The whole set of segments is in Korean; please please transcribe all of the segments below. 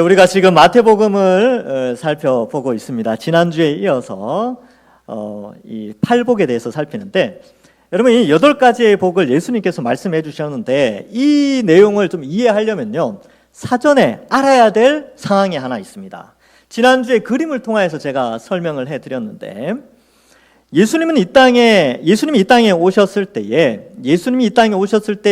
우리가 지금 마태복음을 살펴보고 있습니다. 지난주에 이어서 이 팔복에 대해서 살피는데, 여러분 이 8가지의 복을 예수님께서 말씀해 주셨는데 이 내용을 좀 이해하려면요, 사전에 알아야 될 상황이 하나 있습니다. 지난주에 그림을 통해서 제가 설명을 해드렸는데, 예수님이 이 땅에 오셨을 때에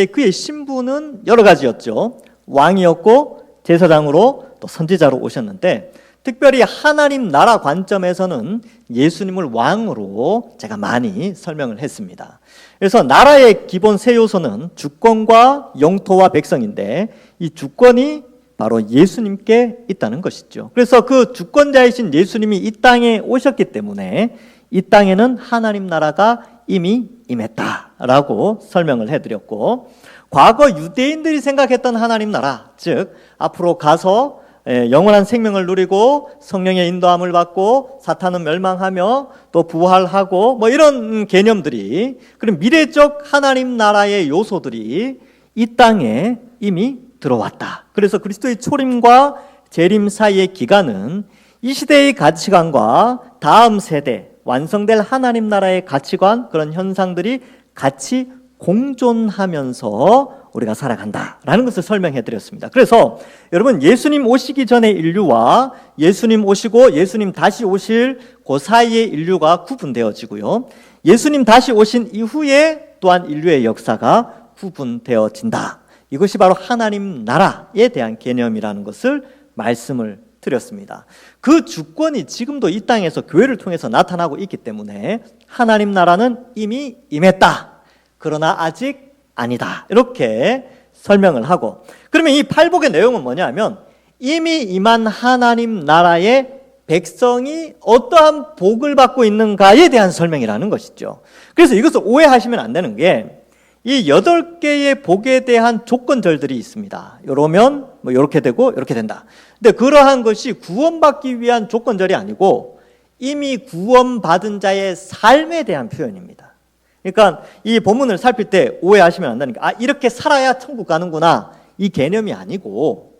그의 신분은 여러 가지였죠. 왕이었고 제사장으로 또 선지자로 오셨는데, 특별히 하나님 나라 관점에서는 예수님을 왕으로 제가 많이 설명을 했습니다. 그래서 나라의 기본 세 요소는 주권과 영토와 백성인데, 이 주권이 바로 예수님께 있다는 것이죠. 그래서 그 주권자이신 예수님이 이 땅에 오셨기 때문에 이 땅에는 하나님 나라가 이미 임했다라고 설명을 해드렸고, 과거 유대인들이 생각했던 하나님 나라, 즉 앞으로 가서 영원한 생명을 누리고 성령의 인도함을 받고 사탄은 멸망하며 또 부활하고 뭐 이런 개념들이, 그런 미래적 하나님 나라의 요소들이 이 땅에 이미 들어왔다. 그래서 그리스도의 초림과 재림 사이의 기간은 이 시대의 가치관과 다음 세대 완성될 하나님 나라의 가치관, 그런 현상들이 같이 공존하면서 우리가 살아간다라는 것을 설명해 드렸습니다. 그래서 여러분, 예수님 오시기 전의 인류와 예수님 오시고 예수님 다시 오실 그 사이의 인류가 구분되어지고요, 예수님 다시 오신 이후에 또한 인류의 역사가 구분되어진다. 이것이 바로 하나님 나라에 대한 개념이라는 것을 말씀을 드렸습니다. 그 주권이 지금도 이 땅에서 교회를 통해서 나타나고 있기 때문에 하나님 나라는 이미 임했다, 그러나 아직 아니다, 이렇게 설명을 하고, 그러면 이 팔복의 내용은 뭐냐면 이미 임한 하나님 나라의 백성이 어떠한 복을 받고 있는가에 대한 설명이라는 것이죠. 그래서 이것을 오해하시면 안 되는 게, 이 8개의 복에 대한 조건절들이 있습니다. 이러면 뭐 이렇게 되고 이렇게 된다. 근데 그러한 것이 구원받기 위한 조건절이 아니고 이미 구원받은 자의 삶에 대한 표현입니다. 그러니까 이 본문을 살필 때 오해하시면 안 되니까, 이렇게 살아야 천국 가는구나, 이 개념이 아니고,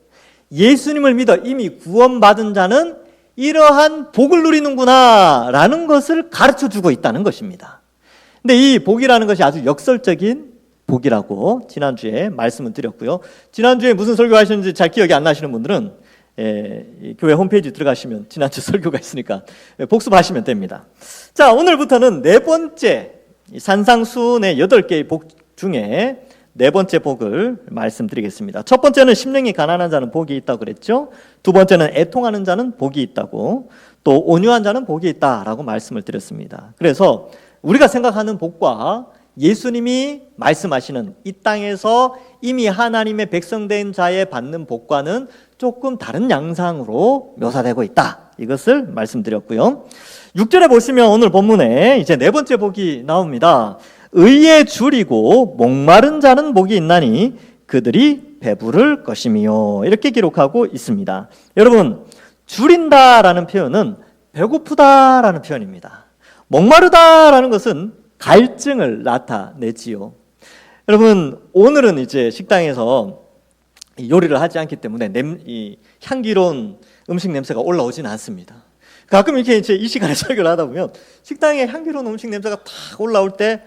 예수님을 믿어 이미 구원받은 자는 이러한 복을 누리는구나 라는 것을 가르쳐 주고 있다는 것입니다. 근데 이 복이라는 것이 아주 역설적인 복이라고 지난주에 말씀을 드렸고요. 지난주에 무슨 설교하셨는지 잘 기억이 안 나시는 분들은 교회 홈페이지 들어가시면 지난주 설교가 있으니까 복습하시면 됩니다. 자, 오늘부터는 네 번째, 산상수훈의 8개의 복 중에 네 번째 복을 말씀드리겠습니다. 첫 번째는 심령이 가난한 자는 복이 있다고 그랬죠. 두 번째는 애통하는 자는 복이 있다고, 또 온유한 자는 복이 있다라고 말씀을 드렸습니다. 그래서 우리가 생각하는 복과 예수님이 말씀하시는 이 땅에서 이미 하나님의 백성된 자의 받는 복과는 조금 다른 양상으로 묘사되고 있다, 이것을 말씀드렸고요. 6절에 보시면 오늘 본문에 이제 네 번째 복이 나옵니다. 의에 줄이고 목마른 자는 복이 있나니 그들이 배부를 것이며, 이렇게 기록하고 있습니다. 여러분, 줄인다라는 표현은 배고프다라는 표현입니다. 목마르다라는 것은 갈증을 나타내지요. 여러분, 오늘은 이제 식당에서 요리를 하지 않기 때문에 이 향기로운 음식 냄새가 올라오지는 않습니다. 가끔 이렇게 이제 이 시간에 설교를 하다 보면 식당에 향기로운 음식 냄새가 탁 올라올 때,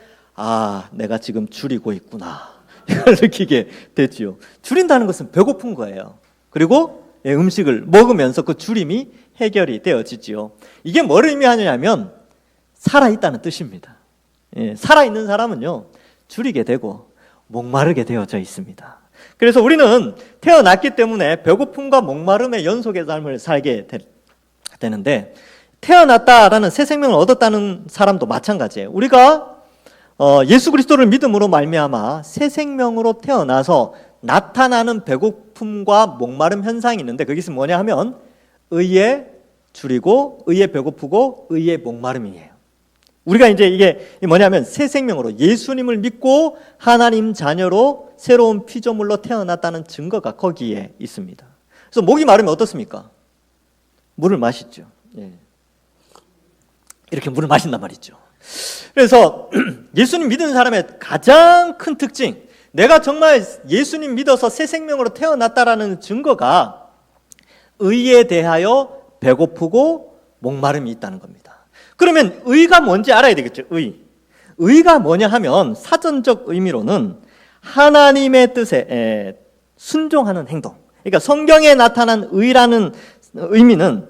내가 지금 줄이고 있구나, 이걸 느끼게 되지요. 줄인다는 것은 배고픈 거예요. 그리고 음식을 먹으면서 그 줄임이 해결이 되어지지요. 이게 뭘 의미하냐면 살아있다는 뜻입니다. 살아있는 사람은요, 줄이게 되고 목마르게 되어져 있습니다. 그래서 우리는 태어났기 때문에 배고픔과 목마름의 연속의 삶을 살게 되는데, 태어났다라는 새 생명을 얻었다는 사람도 마찬가지예요. 우리가 예수 그리스도를 믿음으로 말미암아 새 생명으로 태어나서 나타나는 배고픔과 목마름 현상이 있는데, 그것이 뭐냐 하면 의에 줄이고 의에 배고프고 의에 목마름이에요. 우리가 이제 이게 뭐냐면 새 생명으로 예수님을 믿고 하나님 자녀로 새로운 피조물로 태어났다는 증거가 거기에 있습니다. 그래서 목이 마르면 어떻습니까? 물을 마시죠. 이렇게 물을 마신단 말이죠. 그래서 예수님 믿는 사람의 가장 큰 특징, 내가 정말 예수님 믿어서 새 생명으로 태어났다라는 증거가 의에 대하여 배고프고 목마름이 있다는 겁니다. 그러면 의가 뭔지 알아야 되겠죠. 의가 뭐냐 하면 사전적 의미로는 하나님의 뜻에 순종하는 행동. 그러니까 성경에 나타난 의라는 의미는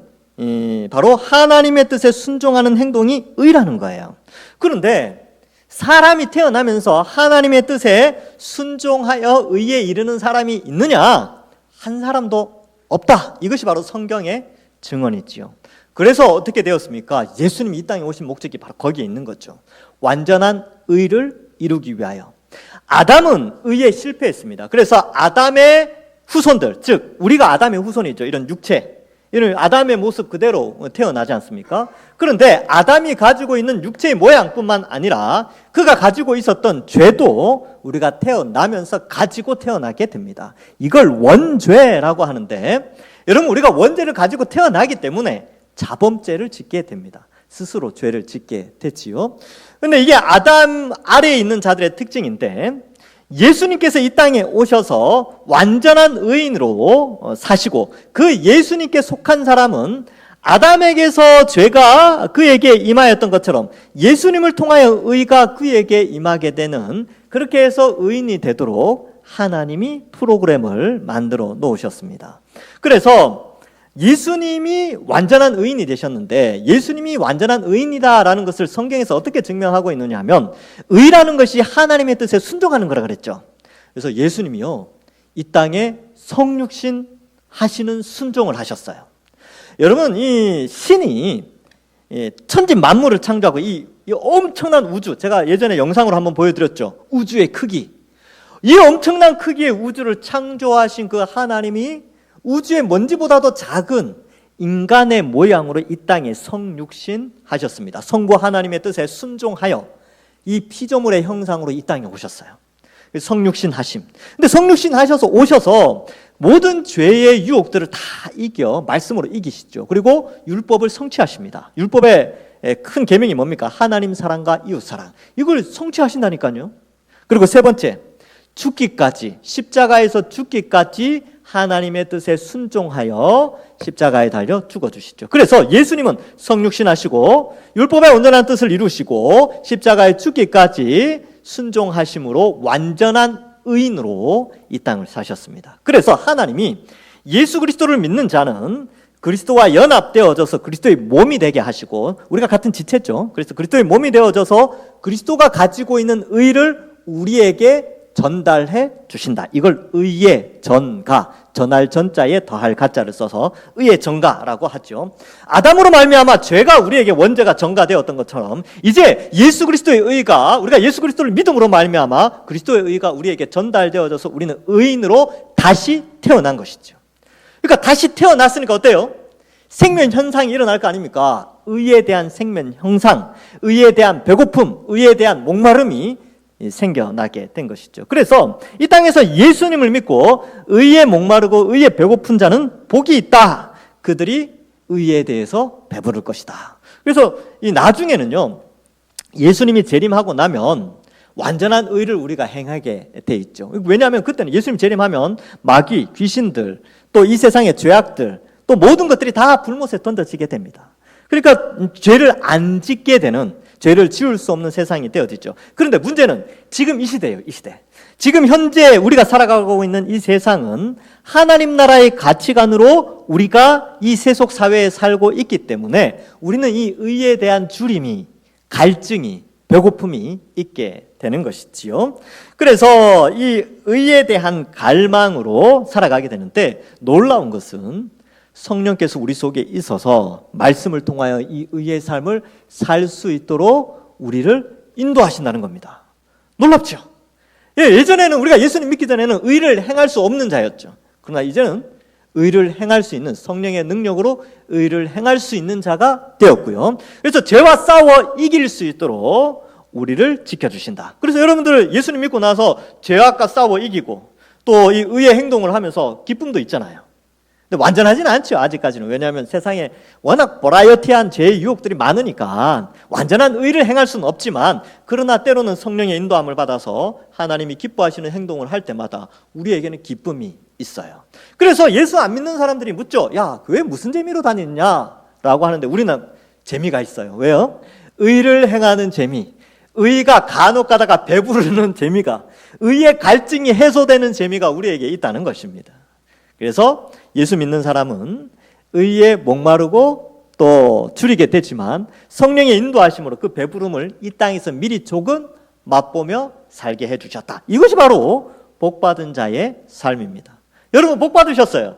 바로 하나님의 뜻에 순종하는 행동이 의라는 거예요. 그런데 사람이 태어나면서 하나님의 뜻에 순종하여 의에 이르는 사람이 있느냐? 한 사람도 없다. 이것이 바로 성경의 증언이지요. 그래서 어떻게 되었습니까? 예수님이 이 땅에 오신 목적이 바로 거기에 있는 거죠. 완전한 의를 이루기 위하여. 아담은 의에 실패했습니다. 그래서 아담의 후손들, 즉 우리가 아담의 후손이죠. 이런 육체, 이런 아담의 모습 그대로 태어나지 않습니까? 그런데 아담이 가지고 있는 육체의 모양뿐만 아니라 그가 가지고 있었던 죄도 우리가 태어나면서 가지고 태어나게 됩니다. 이걸 원죄라고 하는데, 여러분 우리가 원죄를 가지고 태어나기 때문에 자범죄를 짓게 됩니다. 스스로 죄를 짓게 됐지요. 그런데 이게 아담 아래에 있는 자들의 특징인데, 예수님께서 이 땅에 오셔서 완전한 의인으로 사시고 그 예수님께 속한 사람은 아담에게서 죄가 그에게 임하였던 것처럼 예수님을 통하여 의가 그에게 임하게 되는, 그렇게 해서 의인이 되도록 하나님이 프로그램을 만들어 놓으셨습니다. 그래서 예수님이 완전한 의인이 되셨는데, 예수님이 완전한 의인이다라는 것을 성경에서 어떻게 증명하고 있느냐 하면, 의라는 것이 하나님의 뜻에 순종하는 거라 그랬죠. 그래서 예수님이요, 이 땅에 성육신 하시는 순종을 하셨어요. 여러분, 이 신이 천지 만물을 창조하고 이 엄청난 우주, 제가 예전에 영상으로 한번 보여드렸죠. 우주의 크기, 이 엄청난 크기의 우주를 창조하신 그 하나님이 우주의 먼지보다도 작은 인간의 모양으로 이 땅에 성육신 하셨습니다. 성부 하나님의 뜻에 순종하여 이 피조물의 형상으로 이 땅에 오셨어요. 성육신 하심. 근데 성육신 하셔서 오셔서 모든 죄의 유혹들을 다 이겨 말씀으로 이기시죠. 그리고 율법을 성취하십니다. 율법의 큰 계명이 뭡니까? 하나님 사랑과 이웃 사랑. 이걸 성취하신다니까요. 그리고 세 번째, 죽기까지, 십자가에서 죽기까지 하나님의 뜻에 순종하여 십자가에 달려 죽어주시죠. 그래서 예수님은 성육신 하시고 율법의 온전한 뜻을 이루시고 십자가에 죽기까지 순종하심으로 완전한 의인으로 이 땅을 사셨습니다. 그래서 하나님이 예수 그리스도를 믿는 자는 그리스도와 연합되어져서 그리스도의 몸이 되게 하시고, 우리가 같은 지체죠. 그래서 그리스도의 몸이 되어져서 그리스도가 가지고 있는 의를 우리에게 전달해 주신다. 이걸 의의 전가, 전할 전자에 더할 가자를 써서 의의 전가라고 하죠. 아담으로 말미암아 죄가 우리에게 원죄가 전가되었던 것처럼 이제 예수 그리스도의 의가, 우리가 예수 그리스도를 믿음으로 말미암아 그리스도의 의가 우리에게 전달되어져서 우리는 의인으로 다시 태어난 것이죠. 그러니까 다시 태어났으니까 어때요? 생명 현상이 일어날 거 아닙니까? 의에 대한 생명 형상, 의에 대한 배고픔, 의에 대한 목마름이 생겨나게 된 것이죠. 그래서 이 땅에서 예수님을 믿고 의에 목마르고 의에 배고픈 자는 복이 있다. 그들이 의에 대해서 배부를 것이다. 그래서 이 나중에는요, 예수님이 재림하고 나면 완전한 의를 우리가 행하게 돼 있죠. 왜냐하면 그때는 예수님 재림하면 마귀, 귀신들, 또 이 세상의 죄악들, 또 모든 것들이 다 불못에 던져지게 됩니다. 그러니까 죄를 안 짓게 되는, 죄를 지울 수 없는 세상이 되어지죠. 그런데 문제는 지금 이 시대예요. 이 시대. 지금 현재 우리가 살아가고 있는 이 세상은 하나님 나라의 가치관으로 우리가 이 세속 사회에 살고 있기 때문에 우리는 이 의에 대한 주림이, 갈증이, 배고픔이 있게 되는 것이지요. 그래서 이 의에 대한 갈망으로 살아가게 되는데, 놀라운 것은 성령께서 우리 속에 있어서 말씀을 통하여 이 의의 삶을 살 수 있도록 우리를 인도하신다는 겁니다. 놀랍죠? 예전에는 우리가 예수님 믿기 전에는 의를 행할 수 없는 자였죠. 그러나 이제는 의를 행할 수 있는, 성령의 능력으로 의를 행할 수 있는 자가 되었고요. 그래서 죄와 싸워 이길 수 있도록 우리를 지켜주신다. 그래서 여러분들 예수님 믿고 나서 죄악과 싸워 이기고 또 이 의의 행동을 하면서 기쁨도 있잖아요. 근데 완전하지는 않죠, 아직까지는. 왜냐하면 세상에 워낙 버라이어티한 죄의 유혹들이 많으니까 완전한 의를 행할 수는 없지만, 그러나 때로는 성령의 인도함을 받아서 하나님이 기뻐하시는 행동을 할 때마다 우리에게는 기쁨이 있어요. 그래서 예수 안 믿는 사람들이 묻죠. 야, 교회 무슨 재미로 다녔냐? 라고 하는데 우리는 재미가 있어요. 왜요? 의를 행하는 재미, 의가 간혹 가다가 배부르는 재미가, 의의 갈증이 해소되는 재미가 우리에게 있다는 것입니다. 그래서 예수 믿는 사람은 의에 목마르고 또 줄이게 되지만 성령의 인도하심으로 그 배부름을 이 땅에서 미리 조금 맛보며 살게 해주셨다. 이것이 바로 복받은 자의 삶입니다. 여러분 복 받으셨어요?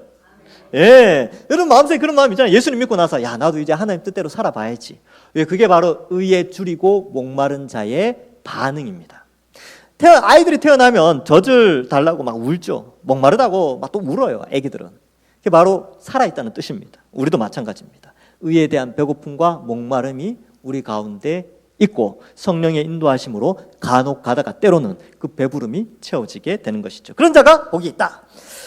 예, 여러분 마음속에 그런 마음 있잖아요. 예수님 믿고 나서 야 나도 이제 하나님 뜻대로 살아봐야지. 왜? 그게 바로 의에 줄이고 목마른 자의 반응입니다. 아이들이 태어나면 젖을 달라고 막 울죠. 목마르다고 막 또 울어요. 아기들은. 그게 바로 살아있다는 뜻입니다. 우리도 마찬가지입니다. 의에 대한 배고픔과 목마름이 우리 가운데 있고 성령의 인도하심으로 간혹 가다가 때로는 그 배부름이 채워지게 되는 것이죠. 그런 자가 복이 있다.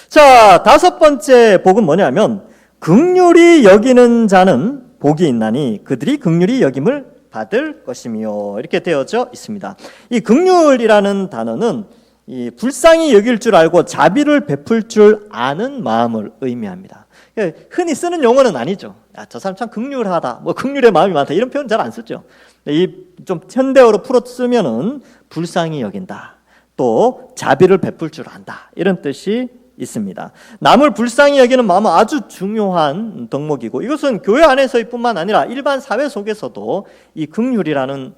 자, 다섯 번째 복은 뭐냐면 긍휼히 여기는 자는 복이 있나니 그들이 긍휼히 여김을 받을 것이며 이렇게 되어져 있습니다. 이 긍휼이라는 단어는 이 불쌍히 여길 줄 알고 자비를 베풀 줄 아는 마음을 의미합니다. 흔히 쓰는 용어는 아니죠. 야, 저 사람 참 긍휼하다, 뭐 긍휼의 마음이 많다 이런 표현 잘 안 쓰죠. 이 좀 현대어로 풀어 쓰면은 불쌍히 여긴다, 또 자비를 베풀 줄 안다 이런 뜻이 있습니다. 남을 불쌍히 여기는 마음은 아주 중요한 덕목이고 이것은 교회 안에서뿐만 아니라 일반 사회 속에서도 이 긍휼이라는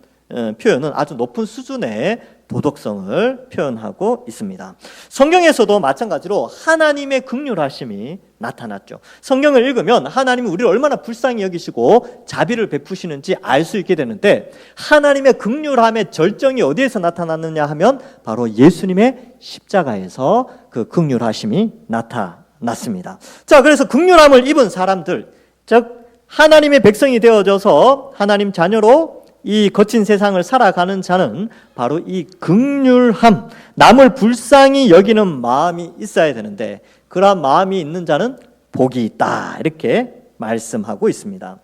표현은 아주 높은 수준의 도덕성을 표현하고 있습니다. 성경에서도 마찬가지로 하나님의 긍휼하심이 나타났죠. 성경을 읽으면 하나님이 우리를 얼마나 불쌍히 여기시고 자비를 베푸시는지 알 수 있게 되는데 하나님의 긍휼함의 절정이 어디에서 나타났느냐 하면 바로 예수님의 십자가에서 그 긍휼하심이 나타났습니다. 자, 그래서 긍휼함을 입은 사람들, 즉 하나님의 백성이 되어져서 하나님 자녀로 이 거친 세상을 살아가는 자는 바로 이 긍휼함, 남을 불쌍히 여기는 마음이 있어야 되는데 그러한 마음이 있는 자는 복이 있다 이렇게 말씀하고 있습니다.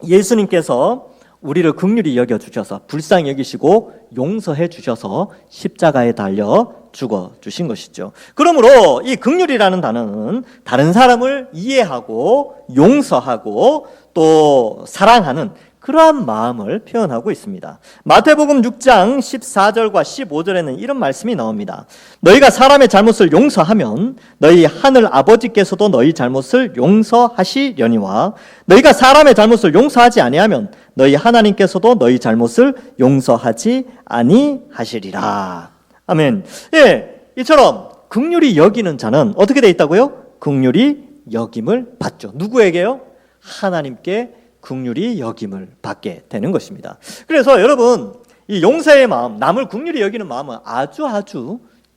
예수님께서 우리를 긍휼히 여겨주셔서 불쌍히 여기시고 용서해 주셔서 십자가에 달려 죽어주신 것이죠. 그러므로 이 긍휼이라는 단어는 다른 사람을 이해하고 용서하고 또 사랑하는 그러한 마음을 표현하고 있습니다. 마태복음 6장 14절과 15절에는 이런 말씀이 나옵니다. 너희가 사람의 잘못을 용서하면 너희 하늘 아버지께서도 너희 잘못을 용서하시려니와 너희가 사람의 잘못을 용서하지 아니하면 너희 하나님께서도 너희 잘못을 용서하지 아니하시리라. 아멘. 예, 이처럼 긍휼히 여기는 자는 어떻게 돼 있다고요? 긍휼히 여김을 받죠. 누구에게요? 하나님께 긍휼히 여김을 받게 되는 것입니다. 그래서 여러분 이 용서의 마음, 남을 긍휼히 여기는 마음은 아주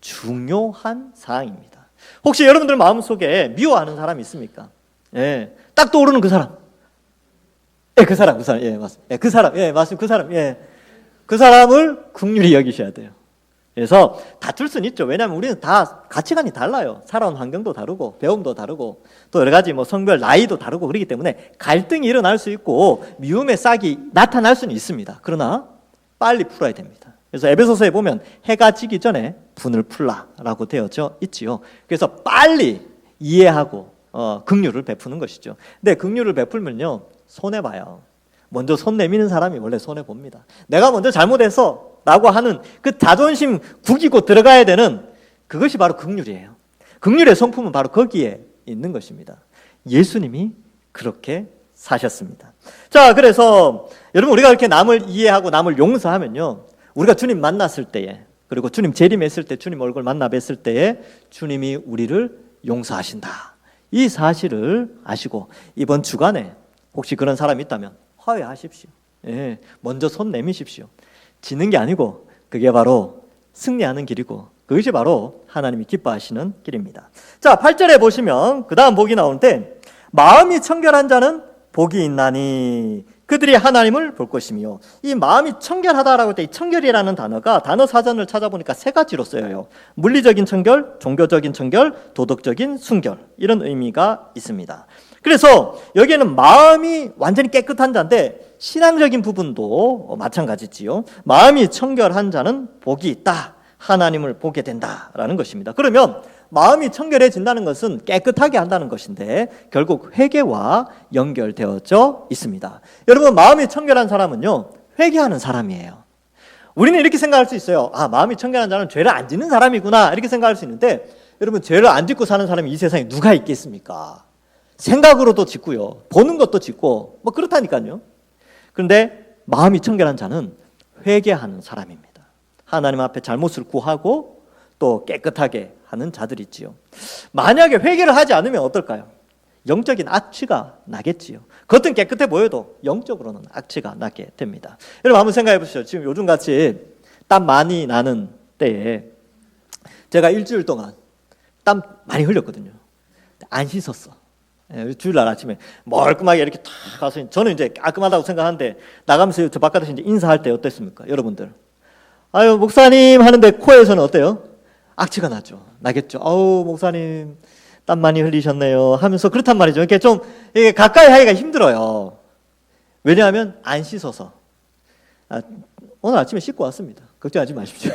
중요한 사항입니다. 혹시 여러분들 마음속에 미워하는 사람이 있습니까? 예, 딱 떠오르는 그 사람. 예, 그 사람, 예, 맞습니다. 예, 그 사람, 예, 맞습니다. 그 사람, 예, 그 사람을 긍휼히 여기셔야 돼요. 그래서 다툴 수는 있죠. 왜냐하면 우리는 다 가치관이 달라요. 살아온 환경도 다르고 배움도 다르고 또 여러 가지 뭐 성별 나이도 다르고 그렇기 때문에 갈등이 일어날 수 있고 미움의 싹이 나타날 수는 있습니다. 그러나 빨리 풀어야 됩니다. 그래서 에베소서에 보면 해가 지기 전에 분을 풀라라고 되어져 있지요. 그래서 빨리 이해하고 긍휼을 베푸는 것이죠. 근데 긍휼을 베풀면요 손해봐요. 먼저 손 내미는 사람이 원래 손해봅니다. 내가 먼저 잘못했어 라고 하는 그 자존심 구기고 들어가야 되는 그것이 바로 긍휼이에요. 긍휼의 성품은 바로 거기에 있는 것입니다. 예수님이 그렇게 사셨습니다. 자, 그래서 여러분 우리가 이렇게 남을 이해하고 남을 용서하면요 우리가 주님 만났을 때에 그리고 주님 재림했을 때 주님 얼굴 만나 뵀을 때에 주님이 우리를 용서하신다. 이 사실을 아시고 이번 주간에 혹시 그런 사람이 있다면 화해하십시오. 예, 먼저 손 내미십시오. 지는 게 아니고 그게 바로 승리하는 길이고 그것이 바로 하나님이 기뻐하시는 길입니다. 자, 8절에 보시면 그 다음 복이 나오는데 마음이 청결한 자는 복이 있나니 그들이 하나님을 볼 것이며 이 마음이 청결하다라고 할 때 이 청결이라는 단어가 단어 사전을 찾아보니까 세 가지로 쓰여요. 물리적인 청결, 종교적인 청결, 도덕적인 순결 이런 의미가 있습니다. 그래서 여기에는 마음이 완전히 깨끗한 자인데 신앙적인 부분도 마찬가지지요. 마음이 청결한 자는 복이 있다. 하나님을 보게 된다라는 것입니다. 그러면 마음이 청결해진다는 것은 깨끗하게 한다는 것인데 결국 회개와 연결되어져 있습니다. 여러분, 마음이 청결한 사람은요, 회개하는 사람이에요. 우리는 이렇게 생각할 수 있어요. 아, 마음이 청결한 자는 죄를 안 짓는 사람이구나, 이렇게 생각할 수 있는데, 여러분, 죄를 안 짓고 사는 사람이 이 세상에 누가 있겠습니까? 생각으로도 짓고요, 보는 것도 짓고 뭐 그렇다니까요. 그런데 마음이 청결한 자는 회개하는 사람입니다. 하나님 앞에 잘못을 구하고 또 깨끗하게 하는 자들이지요. 만약에 회개를 하지 않으면 어떨까요? 영적인 악취가 나겠지요. 겉은 깨끗해 보여도 영적으로는 악취가 나게 됩니다. 여러분, 한번 생각해 보시죠. 지금 요즘같이 땀 많이 나는 때에 제가 일주일 동안 땀 많이 흘렸거든요. 안 씻었어. 주일날 아침에 멀끔하게 이렇게 탁 가서, 저는 이제 깔끔하다고 생각하는데 나가면서 저 바깥에서 이제 인사할 때 어땠습니까? 여러분들, 아유 목사님 하는데 코에서는 어때요? 악취가 나죠. 나겠죠. 아우 목사님 땀 많이 흘리셨네요 하면서 그렇단 말이죠. 이렇게 좀 이게 가까이 하기가 힘들어요. 왜냐하면 안 씻어서. 오늘 아침에 씻고 왔습니다. 걱정하지 마십시오.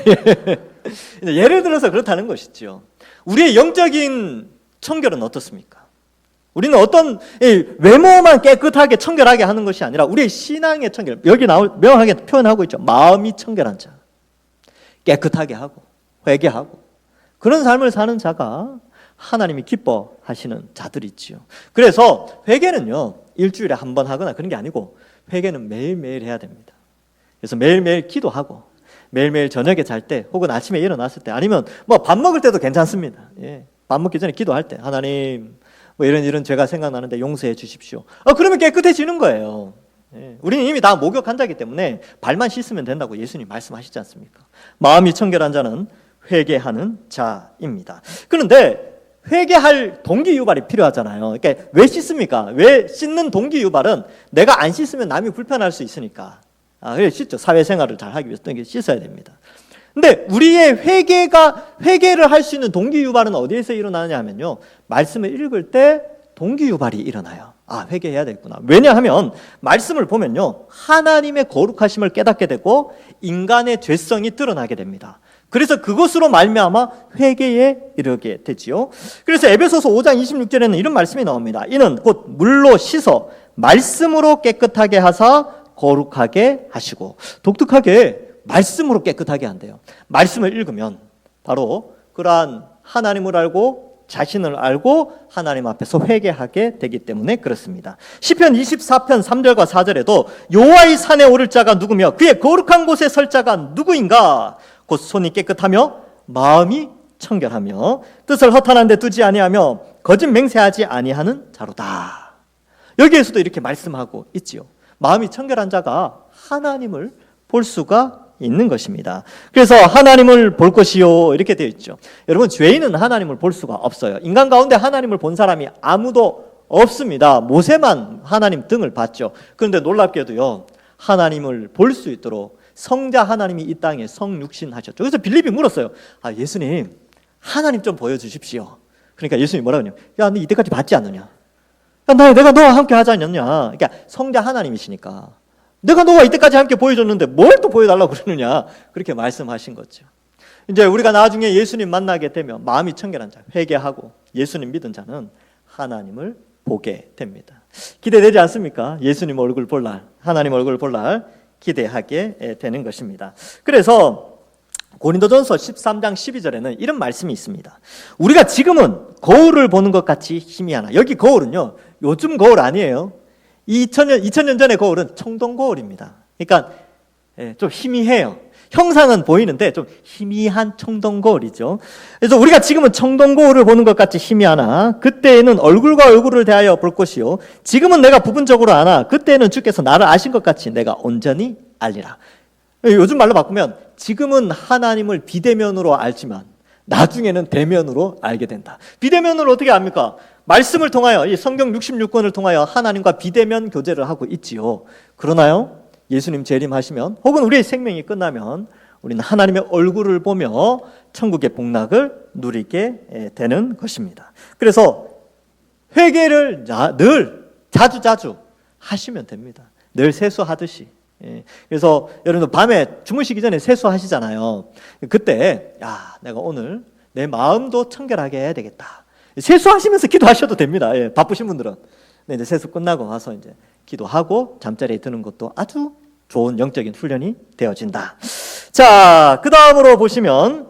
예를 들어서 그렇다는 것이죠. 우리의 영적인 청결은 어떻습니까? 우리는 어떤 외모만 깨끗하게 청결하게 하는 것이 아니라 우리의 신앙의 청결, 여기 명확하게 표현하고 있죠. 마음이 청결한 자, 깨끗하게 하고 회개하고 그런 삶을 사는 자가 하나님이 기뻐하시는 자들이지요. 그래서 회개는요, 일주일에 한 번 하거나 그런 게 아니고 회개는 매일매일 해야 됩니다. 그래서 매일매일 기도하고 매일매일 저녁에 잘 때 혹은 아침에 일어났을 때 아니면 뭐 밥 먹을 때도 괜찮습니다. 밥 먹기 전에 기도할 때 하나님 뭐 이런 죄가 생각나는데 용서해 주십시오. 그러면 깨끗해지는 거예요. 우리는 이미 다 목욕한 자이기 때문에 발만 씻으면 된다고 예수님 말씀하시지 않습니까? 마음이 청결한 자는 회개하는 자입니다. 그런데 회개할 동기 유발이 필요하잖아요. 그러니까 왜 씻습니까? 왜 씻는 동기 유발은 내가 안 씻으면 남이 불편할 수 있으니까. 그래 씻죠. 사회생활을 잘 하기 위해서 씻어야 됩니다. 근데 우리의 회개를 할 수 있는 동기 유발은 어디에서 일어나느냐 하면요, 말씀을 읽을 때 동기 유발이 일어나요. 회개해야 되겠구나. 왜냐하면 말씀을 보면요, 하나님의 거룩하심을 깨닫게 되고 인간의 죄성이 드러나게 됩니다. 그래서 그것으로 말미암아 회개에 이르게 되지요. 그래서 에베소서 5장 26절에는 이런 말씀이 나옵니다. 이는 곧 물로 씻어 말씀으로 깨끗하게 하사 거룩하게 하시고. 독특하게 말씀으로 깨끗하게 한대요. 말씀을 읽으면 바로 그러한 하나님을 알고 자신을 알고 하나님 앞에서 회개하게 되기 때문에 그렇습니다. 시편 24편 3절과 4절에도 여호와의 산에 오를 자가 누구며 그의 거룩한 곳에 설 자가 누구인가? 곧 손이 깨끗하며 마음이 청결하며 뜻을 허탄한 데 두지 아니하며 거짓 맹세하지 아니하는 자로다. 여기에서도 이렇게 말씀하고 있지요. 마음이 청결한 자가 하나님을 볼 수가 있는 것입니다. 그래서 하나님을 볼 것이요 이렇게 되어 있죠. 여러분, 죄인은 하나님을 볼 수가 없어요. 인간 가운데 하나님을 본 사람이 아무도 없습니다. 모세만 하나님 등을 봤죠. 그런데 놀랍게도요, 하나님을 볼 수 있도록 성자 하나님이 이 땅에 성육신하셨죠. 그래서 빌립이 물었어요. 예수님, 하나님 좀 보여주십시오. 그러니까 예수님이 뭐라고 하냐면, 야, 너 이때까지 봤지 않느냐? 내가 너와 함께 하지 않느냐? 그러니까 성자 하나님이시니까 내가 너와 이때까지 함께 보여줬는데 뭘 또 보여달라고 그러느냐? 그렇게 말씀하신 거죠. 이제 우리가 나중에 예수님 만나게 되면 마음이 청결한 자, 회개하고 예수님 믿은 자는 하나님을 보게 됩니다. 기대되지 않습니까? 예수님 얼굴 볼 날, 하나님 얼굴 볼 날 기대하게 되는 것입니다. 그래서 고린도전서 13장 12절에는 이런 말씀이 있습니다. 우리가 지금은 거울을 보는 것 같이 희미하나. 여기 거울은요, 요즘 거울 아니에요. 2000년 전의 거울은 청동 거울입니다. 그러니까 좀 희미해요. 형상은 보이는데 좀 희미한 청동 거울이죠. 그래서 우리가 지금은 청동 거울을 보는 것 같이 희미하나 그때에는 얼굴과 얼굴을 대하여 볼 것이요 지금은 내가 부분적으로 아나 그때에는 주께서 나를 아신 것 같이 내가 온전히 알리라. 요즘 말로 바꾸면 지금은 하나님을 비대면으로 알지만 나중에는 대면으로 알게 된다. 비대면으로 어떻게 압니까? 말씀을 통하여, 이 성경 66권을 통하여 하나님과 비대면 교제를 하고 있지요. 그러나요? 예수님 재림하시면 혹은 우리의 생명이 끝나면 우리는 하나님의 얼굴을 보며 천국의 복락을 누리게 되는 것입니다. 그래서 회개를 늘 자주 하시면 됩니다. 늘 세수하듯이. 그래서 여러분들 밤에 주무시기 전에 세수하시잖아요. 그때 내가 오늘 내 마음도 청결하게 해야 되겠다. 세수하시면서 기도하셔도 됩니다. 예, 바쁘신 분들은. 네, 이제 세수 끝나고 와서 이제 기도하고 잠자리에 드는 것도 아주 좋은 영적인 훈련이 되어진다. 자, 그 다음으로 보시면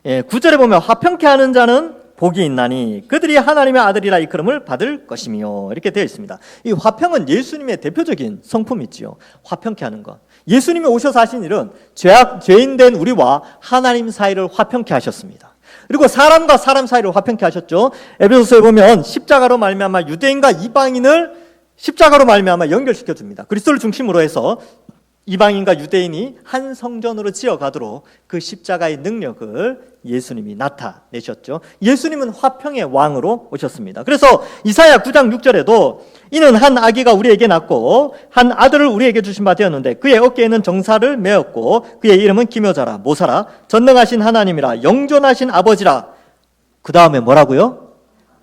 9절에 보면 화평케 하는 자는 복이 있나니 그들이 하나님의 아들이라 이끌음을 받을 것이며 이렇게 되어 있습니다. 이 화평은 예수님의 대표적인 성품이지요. 화평케 하는 것. 예수님이 오셔서 하신 일은 죄인된 우리와 하나님 사이를 화평케 하셨습니다. 그리고 사람과 사람 사이를 화평케 하셨죠. 에베소서에 보면 십자가로 말미암아 유대인과 이방인을 십자가로 말미암아 연결시켜 줍니다. 그리스도를 중심으로 해서 이방인과 유대인이 한 성전으로 지어가도록 그 십자가의 능력을 예수님이 나타내셨죠. 예수님은 화평의 왕으로 오셨습니다. 그래서 이사야 9장 6절에도 이는 한 아기가 우리에게 낳고 한 아들을 우리에게 주신 바 되었는데 그의 어깨에는 정사를 메었고 그의 이름은 기묘자라 모사라 전능하신 하나님이라 영존하신 아버지라. 그 다음에 뭐라고요?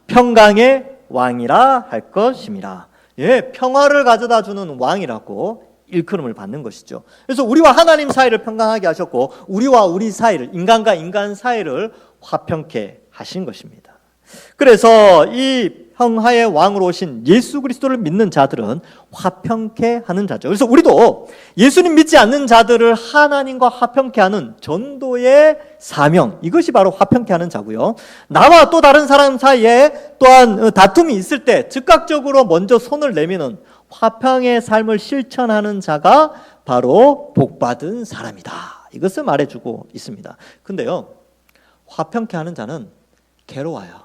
평강의 왕이라 할 것임이라. 예, 평화를 가져다 주는 왕이라고 일컬음을 받는 것이죠. 그래서 우리와 하나님 사이를 평강하게 하셨고 우리와 우리 사이를, 인간과 인간 사이를 화평케 하신 것입니다. 그래서 이 평화의 왕으로 오신 예수 그리스도를 믿는 자들은 화평케 하는 자죠. 그래서 우리도 예수님 믿지 않는 자들을 하나님과 화평케 하는 전도의 사명, 이것이 바로 화평케 하는 자고요. 나와 또 다른 사람 사이에 또한 다툼이 있을 때 즉각적으로 먼저 손을 내미는 화평의 삶을 실천하는 자가 바로 복받은 사람이다. 이것을 말해주고 있습니다. 근데요, 화평케 하는 자는 괴로워요.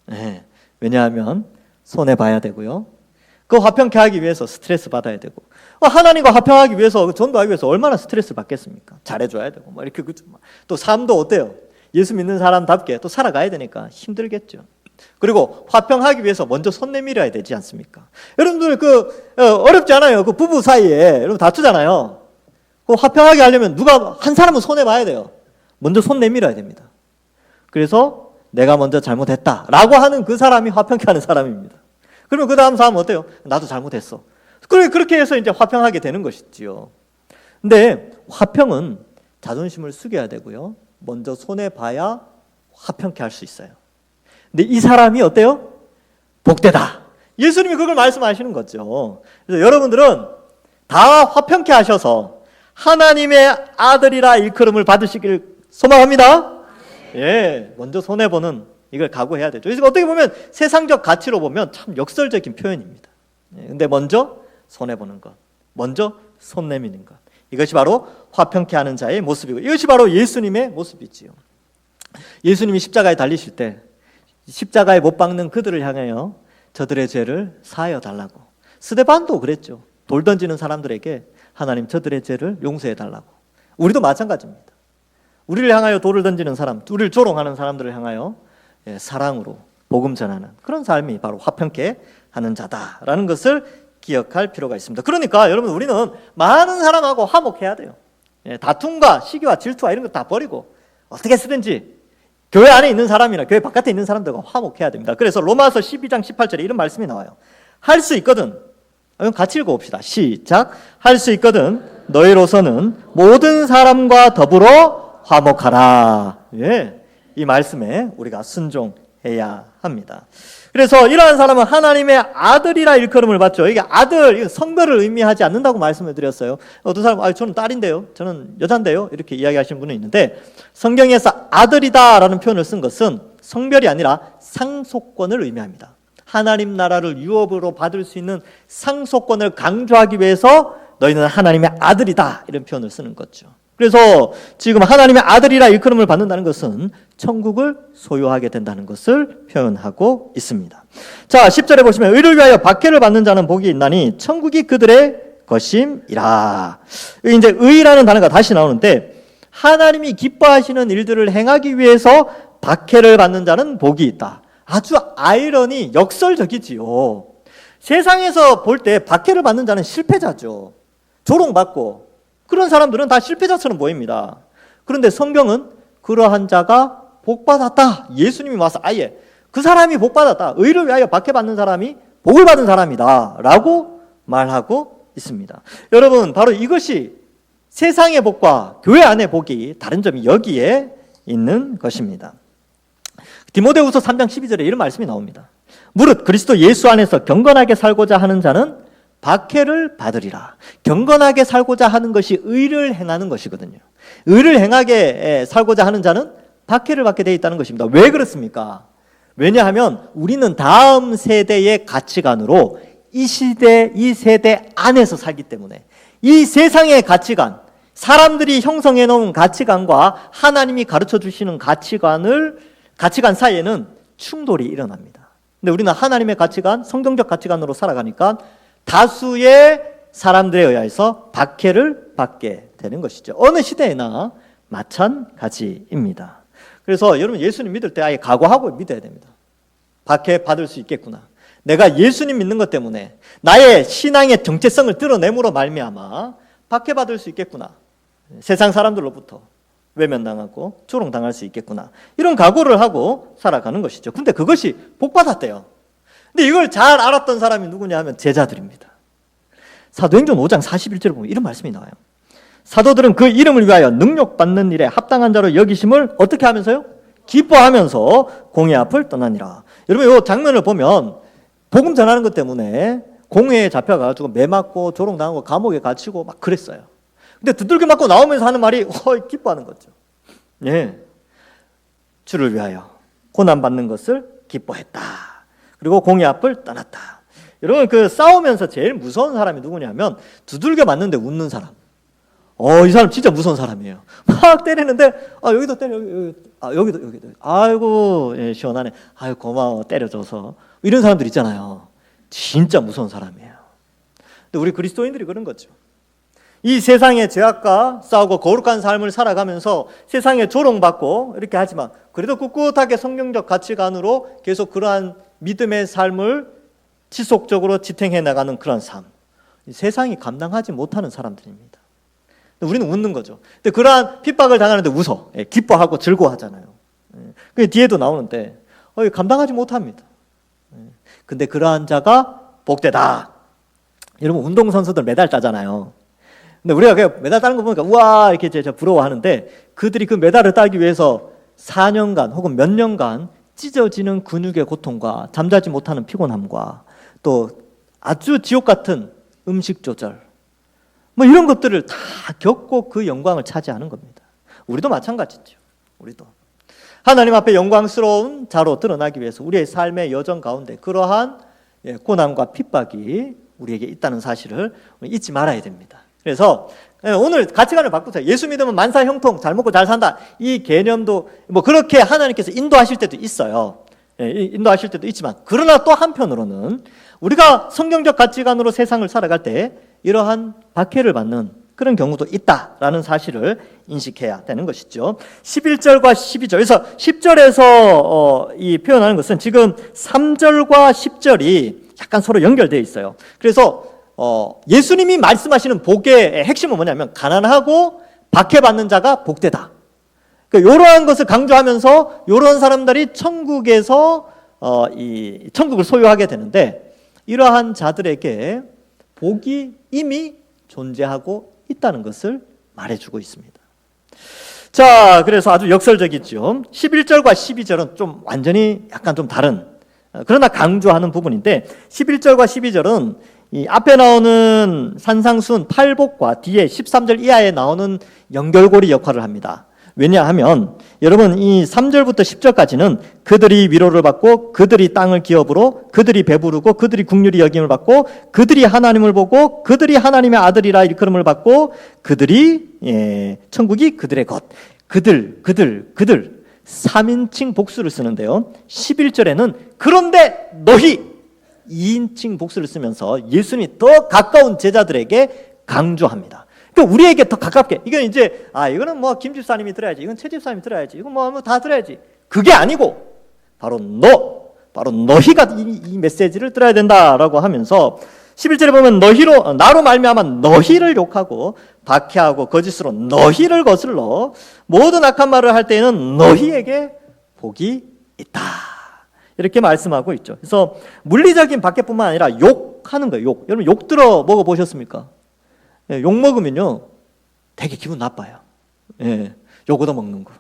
네. 왜냐하면 손해봐야 되고요. 그 화평케 하기 위해서 스트레스 받아야 되고, 하나님과 화평하기 위해서, 전도하기 위해서 얼마나 스트레스 받겠습니까? 잘해줘야 되고, 이렇게. 또 삶도 어때요? 예수 믿는 사람답게 또 살아가야 되니까 힘들겠죠. 그리고 화평하기 위해서 먼저 손 내밀어야 되지 않습니까? 여러분들 어렵지 않아요. 그 부부 사이에 여러분 다투잖아요. 그 화평하게 하려면 누가 한 사람은 손해 봐야 돼요. 먼저 손 내밀어야 됩니다. 그래서 내가 먼저 잘못했다라고 하는 그 사람이 화평케 하는 사람입니다. 그러면 그 다음 사람은 어때요? 나도 잘못했어. 그렇게 해서 이제 화평하게 되는 것이지요. 근데 화평은 자존심을 숙여야 되고요. 먼저 손해 봐야 화평케 할 수 있어요. 근데 이 사람이 어때요? 복되다. 예수님이 그걸 말씀하시는 거죠. 그래서 여러분들은 다 화평케 하셔서 하나님의 아들이라 일컬음을 받으시길 소망합니다. 예, 먼저 손해보는 이걸 각오해야 되죠. 그래서 어떻게 보면 세상적 가치로 보면 참 역설적인 표현입니다. 예, 근데 먼저 손해보는 것, 먼저 손 내미는 것, 이것이 바로 화평케 하는 자의 모습이고 이것이 바로 예수님의 모습이지요. 예수님이 십자가에 달리실 때 십자가에 못 박는 그들을 향하여 저들의 죄를 사하여 달라고. 스데반도 그랬죠. 돌 던지는 사람들에게 하나님 저들의 죄를 용서해 달라고. 우리도 마찬가지입니다. 우리를 향하여 돌을 던지는 사람, 우리를 조롱하는 사람들을 향하여 사랑으로 복음 전하는 그런 삶이 바로 화평케 하는 자다라는 것을 기억할 필요가 있습니다. 그러니까 여러분 우리는 많은 사람하고 화목해야 돼요. 다툼과 시기와 질투와 이런 거 다 버리고 어떻게 쓰든지 교회 안에 있는 사람이나 교회 바깥에 있는 사람들과 화목해야 됩니다. 그래서 로마서 12장 18절에 이런 말씀이 나와요. 할 수 있거든. 같이 읽어봅시다. 시작. 할 수 있거든 너희로서는 모든 사람과 더불어 화목하라. 예, 이 말씀에 우리가 순종해야 합니다. 그래서 이러한 사람은 하나님의 아들이라 일컬음을 받죠. 이게 아들, 성별을 의미하지 않는다고 말씀을 드렸어요. 어떤 사람은 저는 딸인데요, 저는 여잔데요, 이렇게 이야기하시는 분은 있는데 성경에서 아들이다라는 표현을 쓴 것은 성별이 아니라 상속권을 의미합니다. 하나님 나라를 유업으로 받을 수 있는 상속권을 강조하기 위해서 너희는 하나님의 아들이다 이런 표현을 쓰는 거죠. 그래서 지금 하나님의 아들이라 일컬음을 받는다는 것은 천국을 소유하게 된다는 것을 표현하고 있습니다. 자, 10절에 보시면 의를 위하여 박해를 받는 자는 복이 있나니 천국이 그들의 것임이라. 이제 의라는 단어가 다시 나오는데 하나님이 기뻐하시는 일들을 행하기 위해서 박해를 받는 자는 복이 있다. 아주 아이러니 역설적이지요. 세상에서 볼 때 박해를 받는 자는 실패자죠. 조롱받고 그런 사람들은 다 실패자처럼 보입니다. 그런데 성경은 그러한 자가 복받았다. 예수님이 와서 아예 그 사람이 복받았다. 의를 위하여 박해받는 사람이 복을 받은 사람이다 라고 말하고 있습니다. 여러분 바로 이것이 세상의 복과 교회 안의 복이 다른 점이 여기에 있는 것입니다. 디모데후서 3장 12절에 이런 말씀이 나옵니다. 무릇 그리스도 예수 안에서 경건하게 살고자 하는 자는 박해를 받으리라. 경건하게 살고자 하는 것이 의를 행하는 것이거든요. 의를 행하게 살고자 하는 자는 박해를 받게 되어 있다는 것입니다. 왜 그렇습니까? 왜냐하면 우리는 다음 세대의 가치관으로 이 시대, 이 세대 안에서 살기 때문에 이 세상의 가치관, 사람들이 형성해 놓은 가치관과 하나님이 가르쳐 주시는 가치관 사이에는 충돌이 일어납니다. 근데 우리는 하나님의 가치관, 성경적 가치관으로 살아가니까 다수의 사람들에 의해서 박해를 받게 되는 것이죠. 어느 시대에나 마찬가지입니다. 그래서 여러분 예수님 믿을 때 아예 각오하고 믿어야 됩니다. 박해 받을 수 있겠구나. 내가 예수님 믿는 것 때문에 나의 신앙의 정체성을 드러냄으로 말미암아 박해받을 수 있겠구나. 세상 사람들로부터 외면당하고 조롱당할 수 있겠구나. 이런 각오를 하고 살아가는 것이죠. 근데 그것이 복받았대요. 근데 이걸 잘 알았던 사람이 누구냐 하면 제자들입니다. 사도행전 5장 41절에 보면 이런 말씀이 나와요. 사도들은 그 이름을 위하여 능력받는 일에 합당한 자로 여기심을 어떻게 하면서요? 기뻐하면서 공회 앞을 떠나니라. 여러분 이 장면을 보면 복음 전하는 것 때문에 공회에 잡혀가지고 매 맞고 조롱당하고 감옥에 갇히고 막 그랬어요. 근데 두들겨 맞고 나오면서 하는 말이 기뻐하는 거죠. 예, 주를 위하여 고난받는 것을 기뻐했다. 그리고 공회 앞을 떠났다. 여러분 그 싸우면서 제일 무서운 사람이 누구냐면 두들겨 맞는데 웃는 사람. 이 사람 진짜 무서운 사람이에요. 막 때리는데 여기도 때려, 여기도. 아이고 예, 시원하네. 아이고 고마워 때려줘서. 이런 사람들 있잖아요. 진짜 무서운 사람이에요. 근데 우리 그리스도인들이 그런 거죠. 이 세상의 죄악과 싸우고 거룩한 삶을 살아가면서 세상에 조롱받고 이렇게 하지만 그래도 꿋꿋하게 성경적 가치관으로 계속 그러한 믿음의 삶을 지속적으로 지탱해 나가는 그런 삶. 세상이 감당하지 못하는 사람들입니다. 우리는 웃는 거죠. 근데 그러한 핍박을 당하는데 웃어. 기뻐하고 즐거워하잖아요. 그 뒤에도 나오는데 감당하지 못합니다. 근데 그러한 자가 복되다. 여러분 운동선수들 메달 따잖아요. 근데 우리가 그냥 메달 따는 거 보니까 우와 이렇게 제가 부러워하는데 그들이 그 메달을 따기 위해서 4년간 혹은 몇 년간 찢어지는 근육의 고통과 잠자지 못하는 피곤함과 또 아주 지옥 같은 음식 조절 뭐 이런 것들을 다 겪고 그 영광을 차지하는 겁니다. 우리도 마찬가지죠. 우리도 하나님 앞에 영광스러운 자로 드러나기 위해서 우리의 삶의 여정 가운데 그러한 고난과 핍박이 우리에게 있다는 사실을 잊지 말아야 됩니다. 그래서 오늘 가치관을 바꾸세요. 예수 믿으면 만사 형통, 잘 먹고 잘 산다. 이 개념도 뭐 그렇게 하나님께서 인도하실 때도 있어요. 인도하실 때도 있지만 그러나 또 한편으로는 우리가 성경적 가치관으로 세상을 살아갈 때 이러한 박해를 받는 그런 경우도 있다라는 사실을 인식해야 되는 것이죠. 11절과 12절. 그래서 10절에서 이 표현하는 것은 지금 3절과 10절이 약간 서로 연결되어 있어요. 그래서 예수님이 말씀하시는 복의 핵심은 뭐냐면 가난하고 박해받는 자가 복되다. 그러니까 이러한 것을 강조하면서 이런 사람들이 천국에서 이 천국을 소유하게 되는데 이러한 자들에게 복이 이미 존재하고 있다는 것을 말해주고 있습니다. 자, 그래서 아주 역설적이죠. 11절과 12절은 좀 완전히 약간 좀 다른 그러나 강조하는 부분인데 11절과 12절은 이 앞에 나오는 산상순 팔복과 뒤에 13절 이하에 나오는 연결고리 역할을 합니다. 왜냐하면 여러분 이 3절부터 10절까지는 그들이 위로를 받고 그들이 땅을 기업으로 그들이 배부르고 그들이 국률이 여김을 받고 그들이 하나님을 보고 그들이 하나님의 아들이라 일컬음을 받고 그들이 천국이 그들의 것 그들 3인칭 복수를 쓰는데요. 11절에는 그런데 너희 2인칭 복수를 쓰면서 예수님이 더 가까운 제자들에게 강조합니다. 그러니까 우리에게 더 가깝게 이건 이제 이거는 뭐 김 집사님이 들어야지 이건 최 집사님이 들어야지 이건 뭐 다 들어야지 그게 아니고 바로 너희가 이 메시지를 들어야 된다라고 하면서 11절에 보면 나로 말미암아 너희를 욕하고 박해하고 거짓으로 너희를 거슬러 모든 악한 말을 할 때에는 너희에게 복이 있다 이렇게 말씀하고 있죠. 그래서 물리적인 박해뿐만 아니라 욕하는 거예요. 여러분 욕 들어 먹어보셨습니까? 욕 먹으면요 되게 기분 나빠요. 욕 얻어먹는 거.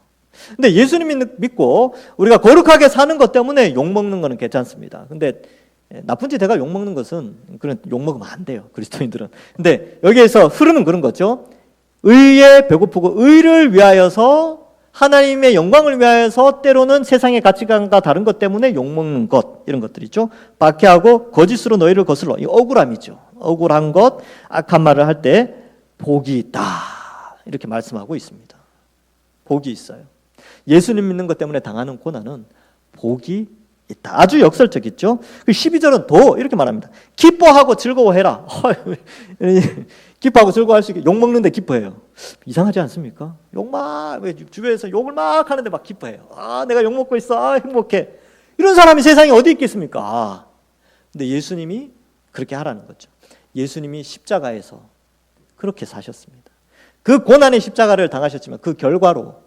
근데 예수님 믿고 우리가 거룩하게 사는 것 때문에 욕먹는 거는 괜찮습니다. 근데 나쁜 짓 해가 욕먹는 것은 그런 욕먹으면 안 돼요, 그리스도인들은. 근데 여기에서 흐름은 그런 거죠. 의에 배고프고 의를 위하여서, 하나님의 영광을 위하여서 때로는 세상의 가치관과 다른 것 때문에 욕먹는 것, 이런 것들이죠. 박해하고 거짓으로 너희를 거슬러, 이 억울함이죠. 억울한 것, 악한 말을 할 때 복이 있다, 이렇게 말씀하고 있습니다. 복이 있어요. 예수님 믿는 것 때문에 당하는 고난은 복이 있다. 아주 역설적이죠. 12절은 더 이렇게 말합니다. 기뻐하고 즐거워해라. 기뻐하고 즐거워할 수 있게, 욕 먹는데 기뻐해요. 이상하지 않습니까? 주변에서 욕을 막 하는데 막 기뻐해요. 내가 욕 먹고 있어. 행복해. 이런 사람이 세상에 어디 있겠습니까? 근데 예수님이 그렇게 하라는 거죠. 예수님이 십자가에서 그렇게 사셨습니다. 그 고난의 십자가를 당하셨지만 그 결과로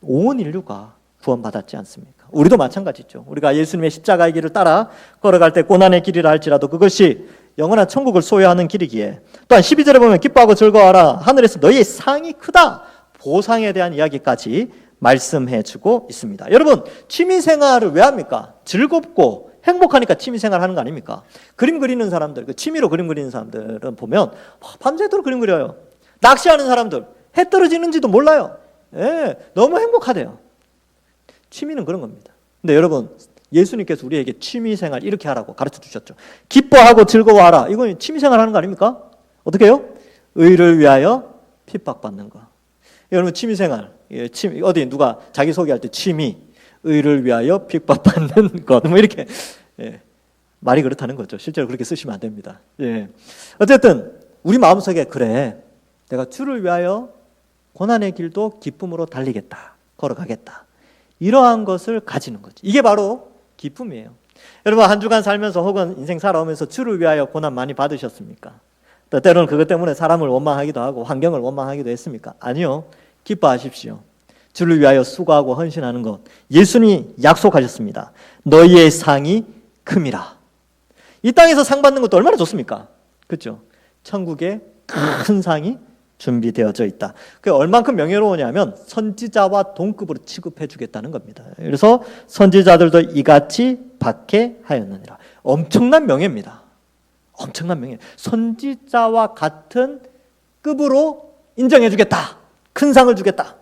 온 인류가 구원받았지 않습니까? 우리도 마찬가지죠. 우리가 예수님의 십자가의 길을 따라 걸어갈 때 고난의 길이라 할지라도 그것이 영원한 천국을 소유하는 길이기에, 또한 12절에 보면 기뻐하고 즐거워하라, 하늘에서 너희의 상이 크다, 보상에 대한 이야기까지 말씀해주고 있습니다. 여러분, 취미생활을 왜 합니까? 즐겁고 행복하니까 취미생활 하는 거 아닙니까? 그림 그리는 사람들, 취미로 그림 그리는 사람들은 보면 밤새도록 그림 그려요. 낚시하는 사람들 해 떨어지는지도 몰라요. 너무 행복하대요. 취미는 그런 겁니다. 근데 여러분, 예수님께서 우리에게 취미생활 이렇게 하라고 가르쳐 주셨죠. 기뻐하고 즐거워하라. 이건 취미생활 하는 거 아닙니까? 어떻게 해요? 의를 위하여 핍박받는 거. 여러분, 취미생활, 어디 누가 자기소개할 때 취미, 의를 위하여 핍박받는 것, 뭐 이렇게 말이 그렇다는 거죠. 실제로 그렇게 쓰시면 안 됩니다. 어쨌든 우리 마음속에, 그래, 내가 주를 위하여 고난의 길도 기쁨으로 달리겠다, 걸어가겠다, 이러한 것을 가지는 거죠. 이게 바로 기쁨이에요. 여러분, 한 주간 살면서 혹은 인생 살아오면서 주를 위하여 고난 많이 받으셨습니까? 때로는 그것 때문에 사람을 원망하기도 하고 환경을 원망하기도 했습니까? 아니요. 기뻐하십시오. 주를 위하여 수고하고 헌신하는 것, 예수님이 약속하셨습니다. 너희의 상이 큼이라. 이 땅에서 상 받는 것도 얼마나 좋습니까? 그렇죠? 천국에 큰 상이 준비되어져 있다. 그게 얼만큼 명예로우냐면 선지자와 동급으로 취급해 주겠다는 겁니다. 그래서 선지자들도 이같이 박해하였느니라. 엄청난 명예입니다. 엄청난 명예. 선지자와 같은 급으로 인정해 주겠다. 큰 상을 주겠다.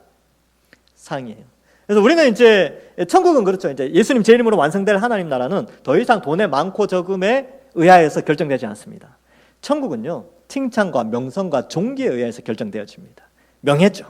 상이에요. 그래서 우리는 이제 천국은 그렇죠. 이제 예수님 제 이름으로 완성될 하나님 나라는 더 이상 돈의 많고 적음에 의하여서 결정되지 않습니다. 천국은요, 칭찬과 명성과 존귀에 의해서 결정되어집니다. 명예죠.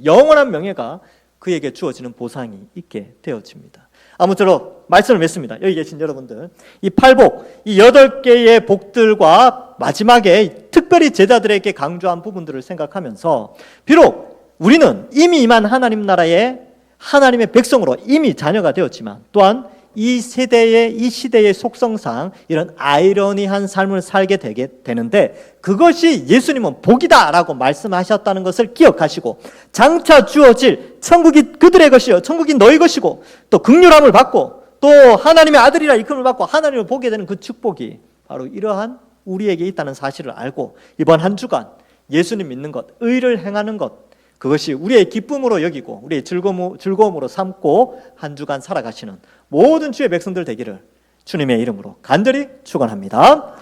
영원한 명예가 그에게 주어지는 보상이 있게 되어집니다. 아무쪼록 말씀을 맺습니다. 여기 계신 여러분들, 이 팔복, 이 8개의 복들과 마지막에 특별히 제자들에게 강조한 부분들을 생각하면서, 비록 우리는 이미 임한 하나님 나라의 하나님의 백성으로 이미 자녀가 되었지만, 또한 이 시대의 속성상 이런 아이러니한 삶을 살게 되는데, 그것이 예수님은 복이다라고 말씀하셨다는 것을 기억하시고, 장차 주어질 천국이 그들의 것이요 천국이 너희 것이고, 또 긍휼함을 받고 또 하나님의 아들이라 일컬음을 받고 하나님을 보게 되는 그 축복이 바로 이러한 우리에게 있다는 사실을 알고, 이번 한 주간 예수님 믿는 것, 의를 행하는 것, 그것이 우리의 기쁨으로 여기고 우리의 즐거움으로 삼고 한 주간 살아가시는 모든 주의 백성들 되기를 주님의 이름으로 간절히 축원합니다.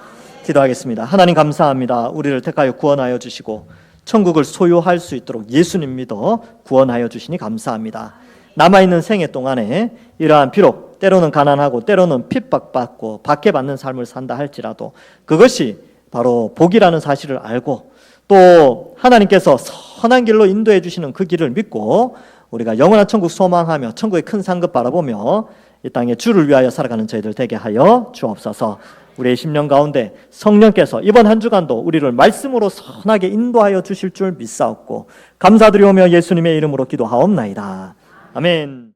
기도하겠습니다. 하나님 감사합니다. 우리를 택하여 구원하여 주시고 천국을 소유할 수 있도록 예수님 믿어 구원하여 주시니 감사합니다. 남아있는 생애 동안에 이러한, 비록 때로는 가난하고 때로는 핍박받고 박해받는 삶을 산다 할지라도 그것이 바로 복이라는 사실을 알고, 또 하나님께서 선한 길로 인도해 주시는 그 길을 믿고 우리가 영원한 천국 소망하며 천국의 큰 상급 바라보며 이 땅에 주를 위하여 살아가는 저희들 되게 하여 주옵소서. 우리의 심령 가운데 성령께서 이번 한 주간도 우리를 말씀으로 선하게 인도하여 주실 줄 믿사옵고 감사드리오며 예수님의 이름으로 기도하옵나이다. 아멘.